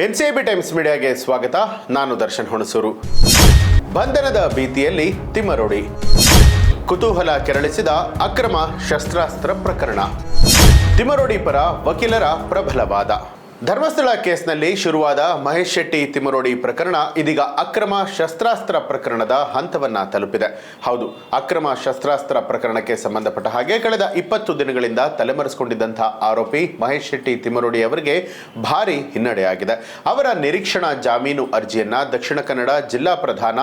NCB times ಮೀಡಿಯಾಗೆ ಸ್ವಾಗತ. ನಾನು ದರ್ಶನ್ ಹುಣಸೂರು. ಬಂಧನದ ಭೀತಿಯಲ್ಲಿ ತಿಮ್ಮರೋಡಿ, ಕುತೂಹಲ ಕೆರಳಿಸಿದ ಅಕ್ರಮ ಶಸ್ತ್ರಾಸ್ತ್ರ ಪ್ರಕರಣ. ತಿಮ್ಮರೋಡಿ ಪರ ವಕೀಲರ ಪ್ರಬಲ ವಾದ. ಧರ್ಮಸ್ಥಳ ಕೇಸ್ನಲ್ಲಿ ಶುರುವಾದ ಮಹೇಶ್ ಶೆಟ್ಟಿ ತಿಮ್ಮರೋಡಿ ಪ್ರಕರಣ ಇದೀಗ ಅಕ್ರಮ ಶಸ್ತ್ರಾಸ್ತ್ರ ಪ್ರಕರಣದ ಹಂತವನ್ನ ತಲುಪಿದೆ. ಹೌದು, ಅಕ್ರಮ ಶಸ್ತ್ರಾಸ್ತ್ರ ಪ್ರಕರಣಕ್ಕೆ ಸಂಬಂಧಪಟ್ಟ ಹಾಗೆ ಕಳೆದ 20 ದಿನಗಳಿಂದ ತಲೆಮರೆಸಿಕೊಂಡಿದ್ದಂತಹ ಆರೋಪಿ ಮಹೇಶ್ ಶೆಟ್ಟಿ ತಿಮ್ಮರೋಡಿ ಅವರಿಗೆ ಭಾರಿ ಹಿನ್ನಡೆಯಾಗಿದೆ. ಅವರ ನಿರೀಕ್ಷಣಾ ಜಾಮೀನು ಅರ್ಜಿಯನ್ನ ದಕ್ಷಿಣ ಕನ್ನಡ ಜಿಲ್ಲಾ ಪ್ರಧಾನ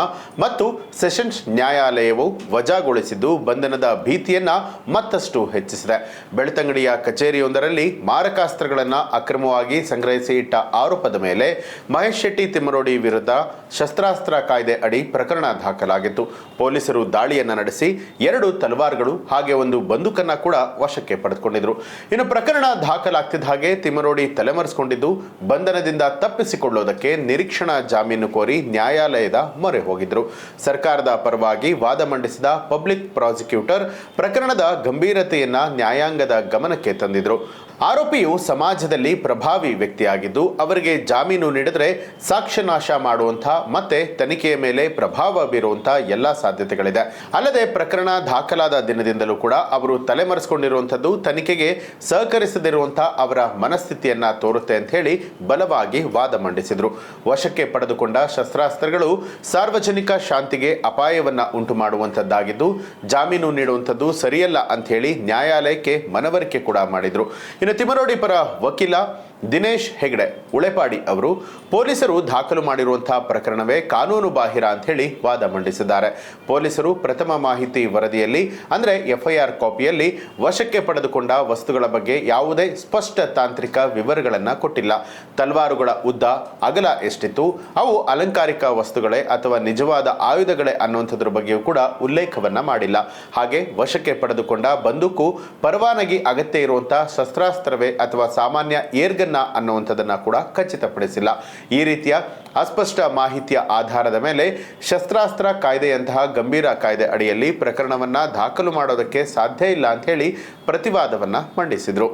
ಮತ್ತು ಸೆಷನ್ಸ್ ನ್ಯಾಯಾಲಯವು ವಜಾಗೊಳಿಸಿದ್ದು ಬಂಧನದ ಭೀತಿಯನ್ನ ಮತ್ತಷ್ಟು ಹೆಚ್ಚಿಸಿದೆ. ಬೆಳ್ತಂಗಡಿಯ ಕಚೇರಿಯೊಂದರಲ್ಲಿ ಮಾರಕಾಸ್ತ್ರಗಳನ್ನು ಅಕ್ರಮವಾಗಿ ಸಂಗ್ರಹಿಸಿ ಇಟ್ಟ ಆರೋಪದ ಮೇಲೆ ಮಹೇಶ್ ಶೆಟ್ಟಿ ತಿಮ್ಮರೋಡಿ ವಿರುದ್ಧ ಶಸ್ತ್ರಾಸ್ತ್ರ ಕಾಯ್ದೆ ಅಡಿ ಪ್ರಕರಣ ದಾಖಲಾಗಿತ್ತು. ಪೊಲೀಸರು ದಾಳಿಯನ್ನ ನಡೆಸಿ 2 ತಲವಾರ್ಗಳು ಹಾಗೆ ಒಂದು ಬಂದೂಕನ್ನ ಕೂಡ ವಶಕ್ಕೆ ಪಡೆದುಕೊಂಡಿದ್ರು. ಇನ್ನು ಪ್ರಕರಣ ದಾಖಲಾಗ್ತಿದ್ದ ಹಾಗೆ ತಿಮ್ಮರೋಡಿ ತಲೆಮರೆಸಿಕೊಂಡಿದ್ದು ಬಂಧನದಿಂದ ತಪ್ಪಿಸಿಕೊಳ್ಳುವುದಕ್ಕೆ ನಿರೀಕ್ಷಣಾ ಜಾಮೀನು ಕೋರಿ ನ್ಯಾಯಾಲಯದ ಮೊರೆ ಹೋಗಿದ್ರು. ಸರ್ಕಾರದ ಪರವಾಗಿ ವಾದ ಮಂಡಿಸಿದ ಪಬ್ಲಿಕ್ ಪ್ರಾಸಿಕ್ಯೂಟರ್ ಪ್ರಕರಣದ ಗಂಭೀರತೆಯನ್ನ ನ್ಯಾಯಾಂಗದ ಗಮನಕ್ಕೆ ತಂದಿದ್ರು. ಆರೋಪಿಯು ಸಮಾಜದಲ್ಲಿ ಪ್ರಭಾವಿ ವ್ಯಕ್ತಿಯಾಗಿದ್ದು ಅವರಿಗೆ ಜಾಮೀನು ನೀಡಿದರೆ ಸಾಕ್ಷ್ಯನಾಶ ಮಾಡುವಂಥ ಮತ್ತೆ ತನಿಖೆಯ ಮೇಲೆ ಪ್ರಭಾವ ಬೀರುವಂಥ ಎಲ್ಲ ಸಾಧ್ಯತೆಗಳಿದೆ. ಅಲ್ಲದೆ ಪ್ರಕರಣ ದಾಖಲಾದ ದಿನದಿಂದಲೂ ಕೂಡ ಅವರು ತಲೆಮರೆಸಿಕೊಂಡಿರುವಂಥದ್ದು ತನಿಖೆಗೆ ಸಹಕರಿಸದಿರುವಂಥ ಅವರ ಮನಸ್ಥಿತಿಯನ್ನ ತೋರುತ್ತೆ ಅಂತ ಹೇಳಿ ಬಲವಾಗಿ ವಾದ ಮಂಡಿಸಿದ್ರು. ವಶಕ್ಕೆ ಪಡೆದುಕೊಂಡ ಶಸ್ತ್ರಾಸ್ತ್ರಗಳು ಸಾರ್ವಜನಿಕ ಶಾಂತಿಗೆ ಅಪಾಯವನ್ನ ಉಂಟು ಮಾಡುವಂಥದ್ದಾಗಿದ್ದು ಜಾಮೀನು ನೀಡುವಂಥದ್ದು ಸರಿಯಲ್ಲ ಅಂತ ಹೇಳಿ ನ್ಯಾಯಾಲಯಕ್ಕೆ ಮನವರಿಕೆ ಕೂಡ ಮಾಡಿದ್ರು. ಇನ್ನು ತಿಮ್ಮರೋಡಿ ಪರ ವಕೀಲ ದಿನೇಶ್ ಹೆಗ್ಡೆ ಉಳೆಪಾಡಿ ಅವರು ಪೊಲೀಸರು ದಾಖಲು ಮಾಡಿರುವಂತಹ ಪ್ರಕರಣವೇ ಕಾನೂನು ಬಾಹಿರ ಅಂತ ಹೇಳಿ ವಾದ ಮಂಡಿಸಿದ್ದಾರೆ. ಪೊಲೀಸರು ಪ್ರಥಮ ಮಾಹಿತಿ ವರದಿಯಲ್ಲಿ ಅಂದ್ರೆ FIR ಕಾಪಿಯಲ್ಲಿ ವಶಕ್ಕೆ ಪಡೆದುಕೊಂಡ ವಸ್ತುಗಳ ಬಗ್ಗೆ ಯಾವುದೇ ಸ್ಪಷ್ಟ ತಾಂತ್ರಿಕ ವಿವರಗಳನ್ನ ಕೊಟ್ಟಿಲ್ಲ. ತಲವಾರುಗಳ ಉದ್ದ ಅಗಲ ಎಷ್ಟಿತ್ತು, ಅವು ಅಲಂಕಾರಿಕ ವಸ್ತುಗಳೇ ಅಥವಾ ನಿಜವಾದ ಆಯುಧಗಳೇ ಅನ್ನುವಂಥದ್ರ ಬಗ್ಗೆಯೂ ಕೂಡ ಉಲ್ಲೇಖವನ್ನ ಮಾಡಿಲ್ಲ. ಹಾಗೆ ವಶಕ್ಕೆ ಪಡೆದುಕೊಂಡ ಬಂದೂಕು ಪರವಾನಗಿ ಅಗತ್ಯ ಇರುವಂತಹ ಶಸ್ತ್ರಾಸ್ತ್ರವೇ ಅಥವಾ ಸಾಮಾನ್ಯ ಏರ್ಗನ್ ಅನ್ನುವಂಥದ್ದನ್ನ ಕೂಡ ಖಚಿತಪಡಿಸಿಲ್ಲ. ಈ ರೀತಿಯ ಅಸ್ಪಷ್ಟ ಮಾಹಿತಿಯ ಆಧಾರದ ಮೇಲೆ ಶಸ್ತ್ರಾಸ್ತ್ರ ಕಾಯ್ದೆಯಂತಹ ಗಂಭೀರ ಕಾಯ್ದೆ ಅಡಿಯಲ್ಲಿ ಪ್ರಕರಣವನ್ನ ದಾಖಲು ಮಾಡೋದಕ್ಕೆ ಸಾಧ್ಯ ಇಲ್ಲ ಅಂತ ಹೇಳಿ ಪ್ರತಿವಾದವನ್ನ ಮಂಡಿಸಿದ್ರು.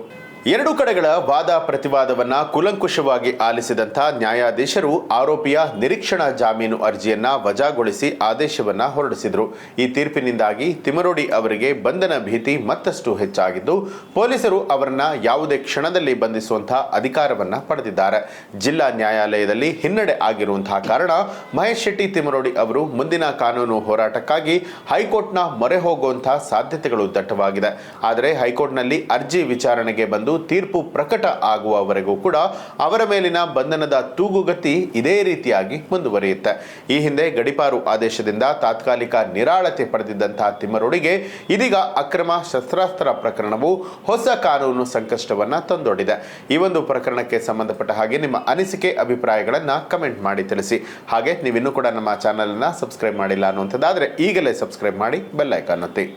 2 ಕಡೆಗಳ ವಾದ ಪ್ರತಿವಾದವನ್ನ ಕೂಲಂಕುಷವಾಗಿ ಆಲಿಸಿದಂಥ ನ್ಯಾಯಾಧೀಶರು ಆರೋಪಿಯ ನಿರೀಕ್ಷಣಾ ಜಾಮೀನು ಅರ್ಜಿಯನ್ನ ವಜಾಗೊಳಿಸಿ ಆದೇಶವನ್ನ ಹೊರಡಿಸಿದ್ರು. ಈ ತೀರ್ಪಿನಿಂದಾಗಿ ತಿಮ್ಮರೋಡಿ ಅವರಿಗೆ ಬಂಧನ ಭೀತಿ ಮತ್ತಷ್ಟು ಹೆಚ್ಚಾಗಿದ್ದು ಪೊಲೀಸರು ಅವರನ್ನ ಯಾವುದೇ ಕ್ಷಣದಲ್ಲಿ ಬಂಧಿಸುವಂತಹ ಅಧಿಕಾರವನ್ನ ಪಡೆದಿದ್ದಾರೆ. ಜಿಲ್ಲಾ ನ್ಯಾಯಾಲಯದಲ್ಲಿ ಹಿನ್ನಡೆ ಆಗಿರುವಂತಹ ಕಾರಣ ಮಹೇಶ್ ಶೆಟ್ಟಿ ತಿಮ್ಮರೋಡಿ ಅವರು ಮುಂದಿನ ಕಾನೂನು ಹೋರಾಟಕ್ಕಾಗಿ ಹೈಕೋರ್ಟ್ನ ಮೊರೆ ಹೋಗುವಂತಹ ಸಾಧ್ಯತೆಗಳು ದಟ್ಟವಾಗಿದೆ. ಆದರೆ ಹೈಕೋರ್ಟ್ನಲ್ಲಿ ಅರ್ಜಿ ವಿಚಾರಣೆಗೆ ಬಂದು ತೀರ್ಪು ಪ್ರಕಟ ಆಗುವವರೆಗೂ ಕೂಡ ಅವರ ಮೇಲಿನ ಬಂಧನದ ತೂಗುಗತಿ ಇದೇ ರೀತಿಯಾಗಿ ಮುಂದುವರಿಯುತ್ತೆ. ಈ ಹಿಂದೆ ಗಡಿಪಾರು ಆದೇಶದಿಂದ ತಾತ್ಕಾಲಿಕ ನಿರಾಳತೆ ಪಡೆದಿದ್ದಂತಹ ತಿಮ್ಮರೋಡಿಗೆ ಇದೀಗ ಅಕ್ರಮ ಶಸ್ತ್ರಾಸ್ತ್ರ ಪ್ರಕರಣವು ಹೊಸ ಕಾನೂನು ಸಂಕಷ್ಟವನ್ನ ತಂದೊಡ್ಡಿದೆ. ಈ ಒಂದು ಪ್ರಕರಣಕ್ಕೆ ಸಂಬಂಧಪಟ್ಟ ಹಾಗೆ ನಿಮ್ಮ ಅನಿಸಿಕೆ ಅಭಿಪ್ರಾಯಗಳನ್ನ ಕಮೆಂಟ್ ಮಾಡಿ ತಿಳಿಸಿ. ಹಾಗೆ ನೀವಿನ್ನೂ ಕೂಡ ನಮ್ಮ ಚಾನೆಲ್ ಅನ್ನ ಸಬ್ಸ್ಕ್ರೈಬ್ ಮಾಡಿಲ್ಲ ಅನ್ನುವಂಥದ್ದಾದ್ರೆ ಈಗಲೇ ಸಬ್ಸ್ಕ್ರೈಬ್ ಮಾಡಿ ಬೆಲ್ ಐಕಾನ್ ಒತ್ತಿ.